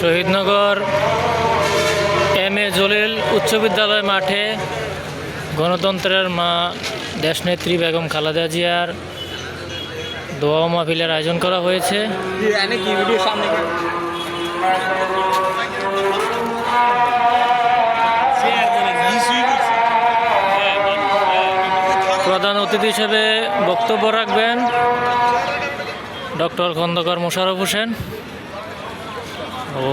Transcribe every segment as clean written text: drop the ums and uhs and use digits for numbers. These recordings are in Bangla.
শহীদনগর এম এ জলিল উচ্চ বিদ্যালয় মাঠে গণতন্ত্রের মা দেশনেত্রী বেগম খালেদা জিয়ার দোয়া মাহফিলের আয়োজন করা হয়েছে। প্রধান অতিথি হিসেবে বক্তব্য রাখবেন ডক্টর খন্দকার মোশাররফ হোসেন ও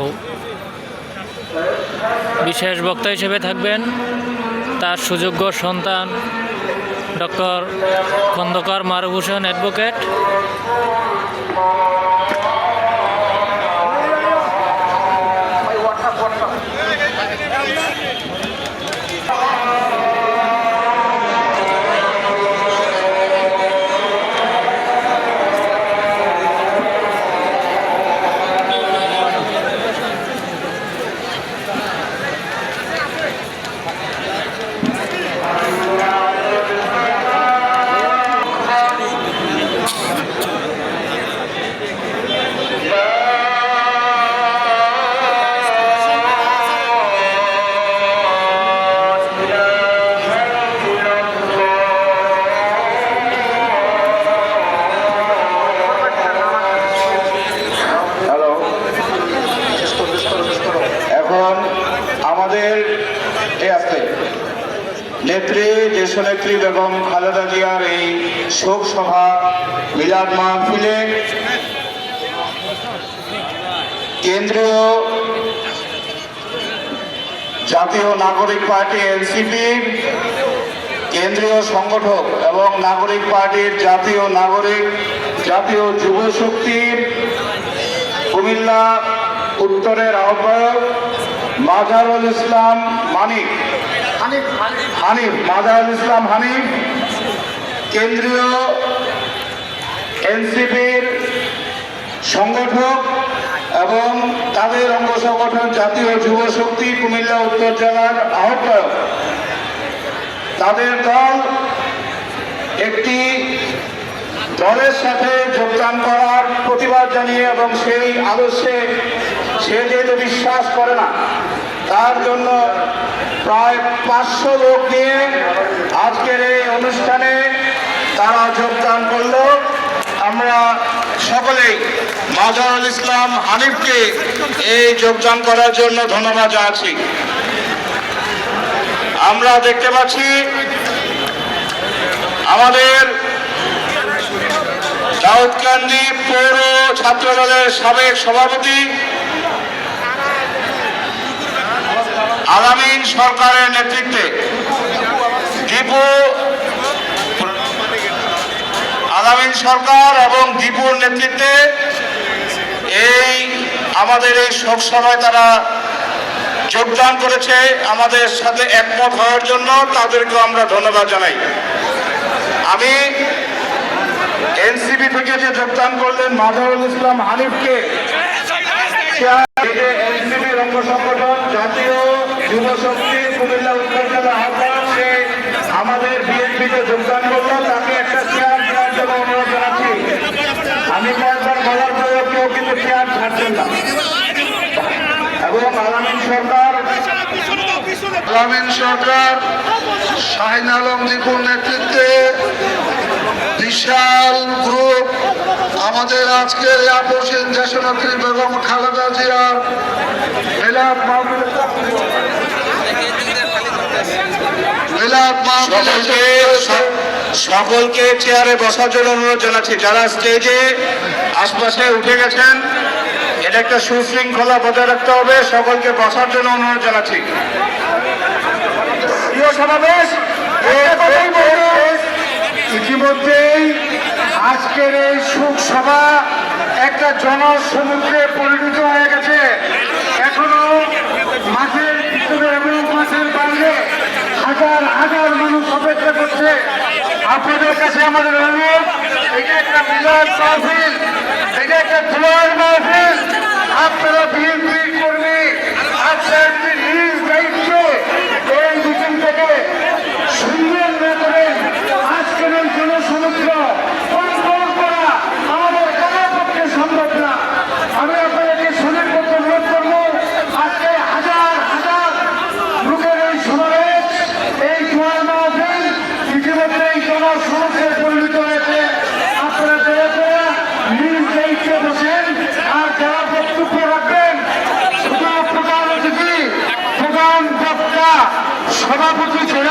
বিশেষ বক্তা হিসেবে থাকবেন তার সুযোগ্য সন্তান ডক্টর খন্দকার মারুফ হোসেন অ্যাডভোকেট। আমাদের নেত্রী দেশনেত্রী বেগম খালেদা জিয়ার এই শোক সভা মিলাদ মাহফিলে কেন্দ্রীয় জাতীয় নাগরিক পার্টি এনসিপি, কেন্দ্রীয় সংগঠক এবং নাগরিক পার্টির জাতীয় যুব শক্তির কুমিল্লা উত্তরের আহ্বায়ক মাজারুল ইসলাম হানিফ, কেন্দ্রীয় এনসিপির সংগঠক এবং তাদের অঙ্গ সংগঠন জাতীয় যুব শক্তি কুমিল্লা উত্তর জেলার আহ্বায়ক, তাদের দল একটি দলের সাথে যোগদান করার প্রতিবাদ জানিয়ে এবং সেই আদর্শে সে যেহেতু বিশ্বাস করে না তার জন্য প্রায় 500 লোক নিয়ে আজকের এই অনুষ্ঠানে তারা যোগদান করল। আমরা সকলেই মাজারুল ইসলাম হানিফকে এই যোগদান করার জন্য ধন্যবাদ জানাচ্ছি। আমরা দেখতে পাচ্ছি আমাদের দাউদকান্দি পৌর ছাত্র দলের সাবেক সভাপতি আলামিন সরকারের নেতৃত্বে আলামিন সরকার এবং দীপুর নেতৃত্বে আমাদের এই শোক সভায় তারা যোগদান করেছে। আমাদের সাথে একমত হওয়ার জন্য তাদেরকে আমরা ধন্যবাদ জানাই। আমি এনসিপি থেকে যে যোগদান করলেন মাজারুল ইসলাম হানিফকে এনসিপির অঙ্গ সংগঠন জাতীয় যুব শক্তি কুমিল্লা উত্তর জেলা আহ্বায়ক, সে আমাদের বিএনপিতে যোগদান করলো, তাকে একটা চেয়ার দেওয়ার জন্য অনুরোধ জানাচ্ছি। আমি কয়েকবার বলার পরেও কেউ কিন্তু চেয়ার ছাড়ছেন না। এবং আলামিন সরকার শাহিন আলম দীপুর নেতৃত্বে বিশাল গ্রুপ আমাদের আজকের আপসীন দেশনেত্রী বেগম খালেদা জিয়ার মিলাদ সকলকে চেয়ারে বসার জন্য অনুরোধ জানাচ্ছি। যারা স্টেজে আশপাশে উঠে গেছেন, এটা একটা সুশৃঙ্খলা বজায় রাখতে হবে। সকলকে বসার জন্য অনুরোধ জানাচ্ছি। সমাবেশ ইতিমধ্যেই আজকের এই শোক সভা একটা জনসমুদ্রে পরিণত হয়ে গেছে। এখনো মাঠের ভিতরে এবং মাঠের বাইরে হাজার হাজার মানুষ অপেক্ষা করছে। আপনাদের কাছে আমাদের অনুরোধ, এটা একটা মিলাদ মাহফিল, এটা একটা দোয়ার মাহফিল। আপনারা বিএনপি কর্মী, আপনাদের নিজ দায়িত্ব এই মিটিং থেকে সুন্দর না করে আজকের এই জনসমুদ্র কন্ট্রোল করা আমাদের কোনো পক্ষে সম্ভব না। আমি আপনাদেরকে শরীর করতে অনুরোধ করবো,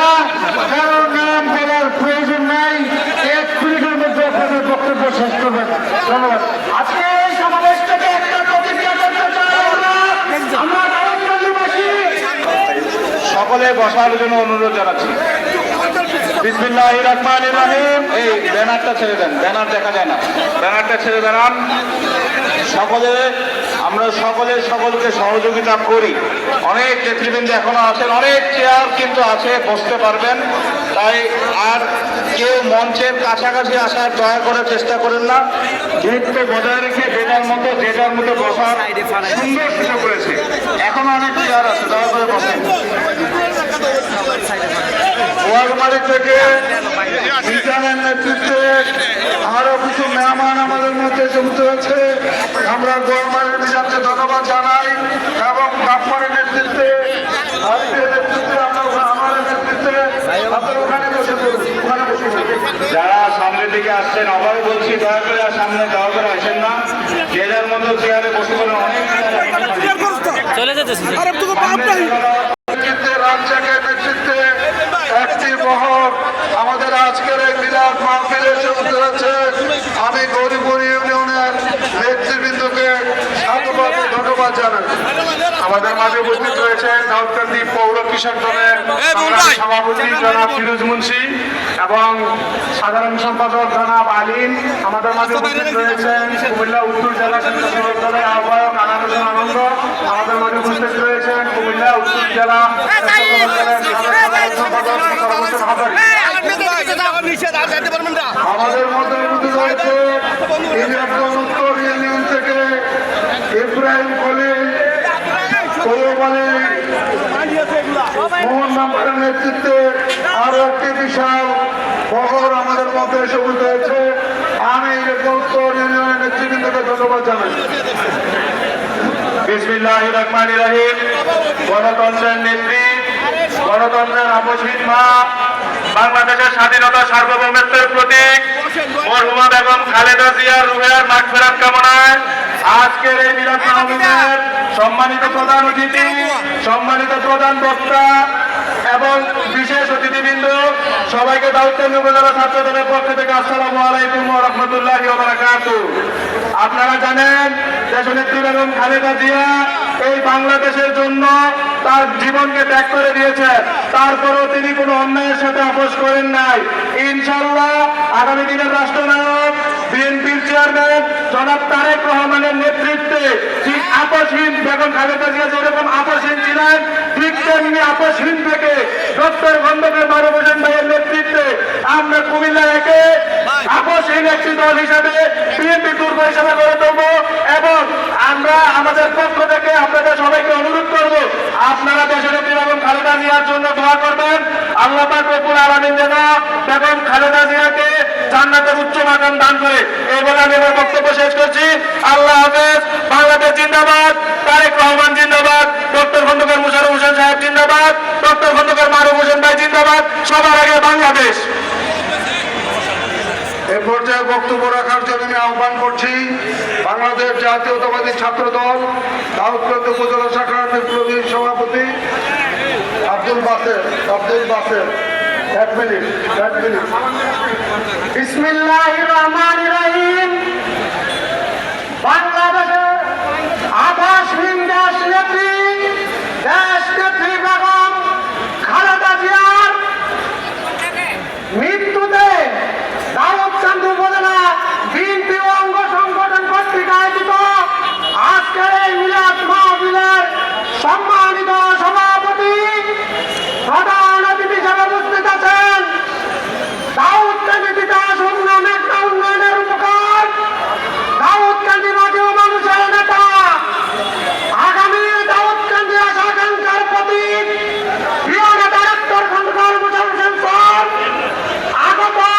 না, কারণ নাম বলার প্রয়োজন নাই। 1 মিনিটের মধ্যে আপনাদের বক্তব্য শেষ করবেন। ধন্যবাদ। আজকে এই সমাবেশ থেকে একটা প্রতিক্রিয়া করতে চাই আমরা নারায়ণগঞ্জবাসী। সকলে বসার জন্য অনুরোধ জানাচ্ছি। বিসমিল্লাহির রহমানির রহিম। এই ব্যানারটা ছেড়ে দেন, ব্যানার দেখা যায় না, ব্যানারটা ছেড়ে দাঁড়ান। আমরা সকলে সকলকে সহযোগিতা করি। অনেক নেতৃবৃন্দ এখনো আছেন, অনেক চেয়ার কিন্তু আছে, বসতে পারবেন। তাই আর কেউ মঞ্চের কাছাকাছি আসার দয়া করে চেষ্টা করেন না। দূরত্ব বজায় রেখে যে যার মতো বসার সুন্দর সুযোগ রয়েছে। এখনো অনেক চেয়ার আছে, দয়া করে বসেন। ওয়ালমারি থেকে বিজ্ঞানের নেতৃত্বে আরো কিছু মেহমান আমাদের মধ্যে যুক্ত হয়েছে। আমরা গোয়ালমারির বিজানকে ধন্যবাদ জানাই এবং গাফমারের নেতৃত্বে যারা সামনের দিকে আসছেন আবারও বলছি দয়া করে আর সামনে দয়া করে আসেন না। যে যার মতো চেয়ারে বসে পড়েন। অনেক চলে যেতেছে। রাজ্জাকের নেতৃত্বে একটি মহল আমাদের আজকের এই মিলাদ মাহফিলে এসে উঠতে যাচ্ছে। আমি গৌরীপুর ইউনিয়নের নেতৃবৃন্দকে সাধুবাদ ও ধন্যবাদ জানাই। আমাদের মাঝে উপস্থিত রয়েছেন দাউদকান্দি পৌর কৃষক দলের সভাপতি জনাব ফিরোজ মুন্সি এবং সাধারণ সম্পাদক জনাব আলিম। আমাদের মাঝে উপস্থিত রয়েছেন কুমিল্লা উত্তর জেলা স্বেচ্ছাসেবক দলের আহ্বায়ক আনার হোসেন আনন্দ। আমাদের মাঝে উপস্থিত রয়েছেন কুমিল্লা উত্তর জেলা স্বেচ্ছাসেবক দলের সাধারণ সম্পাদক মোশাররফ হোসেন হাজারী। আমাদের মধ্যে উপস্থিত রয়েছে ইলিয়াসগঞ্জ উত্তর ইউনিয়ন থেকে ইব্রাহিম খলিল, তৈয়ব আলী, মোহন নাম্বারের নেতৃত্বে আরো একটি বিশাল বহর আমাদের মধ্যে এসে উপস্থিত হয়েছে। আমি উত্তর ইউনিয়নের নেতৃবৃন্দকে ধন্যবাদ জানাই। বিসমিল্লাহির রহমানির রহিম। গণতন্ত্রের নেত্রী, গণতন্ত্রের আপসহীন মা, বাংলাদেশের স্বাধীনতা সার্বভৌমত্বের প্রতীক মরহুমা বেগম খালেদা জিয়ার রুহের মাগফিরাত কামনায় আজকের এই মিলাদ মাহফিলের সম্মানিত প্রধান অতিথি, সম্মানিত প্রধান বক্তা এবং বিশেষ অতিথিবৃন্দ, সবাইকে দাউদকান্দি উপজেলা ছাত্র দলের পক্ষ থেকে আসসালামু আলাইকুম ওয়া রাহমাতুল্লাহি ওয়া বারাকাতুহু। আপনারা জানেন দেশনেত্রী বেগম খালেদা জিয়া এই বাংলাদেশের জন্য তার জীবনকে ত্যাগ করে দিয়েছেন। তারপরেও তিনি কোনো অন্যায়ের সাথে আপোষ করেন নাই। ইনশাআল্লাহ আগামী দিনের রাষ্ট্রনায়ক বিএনপির চেয়ারম্যান জনাব তারেক রহমানের নেতৃত্বে ঠিক আপোষহীন বেগম খালেদা জিয়া যেরকম আপোষহীন ছিলেন, ঠিক তেমনি আপোষহীন থেকে ডক্টর খন্দকার মারুফ হোসেন ভাইয়ের নেতৃত্বে আমরা কুমিল্লা একে আপোষহীন একটি দল হিসাবে বিএনপি দুর্গ হিসাবে গড়ে তুলব এবং আমরা আমাদের পক্ষ থেকে আপনাদের সবাইকে অনুরোধ করব আপনারা দেশনেত্রী বেগম খালেদা জিয়ার জন্য দোয়া করবেন। আল্লাহ পাক রব্বুল আলামিন যেন বেগম খালেদা জিয়াকে জান্নাতের উচ্চ মাকাম দান করে। এই বলে আমি আমার বক্তব্য শেষ করছি। আল্লাহ হাফেজ। বাংলাদেশ জিন্দাবাদ, তারেক রহমান জিন্দাবাদ, ডক্টর খন্দকার মোশাররফ হোসেন সাহেব জিন্দাবাদ, ডক্টর খন্দকার মারুফ হোসেন ভাই জিন্দাবাদ। সবার আগে বাংলাদেশ। এ পর্যায়ে বক্তব্য রাখার জন্য আমি আহ্বান করছি বাংলাদেশ জাতীয়তাবাদী ছাত্র দল দাউদকান্দি উপজেলা শাখার বিপ্লবী সভাপতি আব্দুল বাসের। 1 মিনিট। বিসমিল্লাহির রহমানির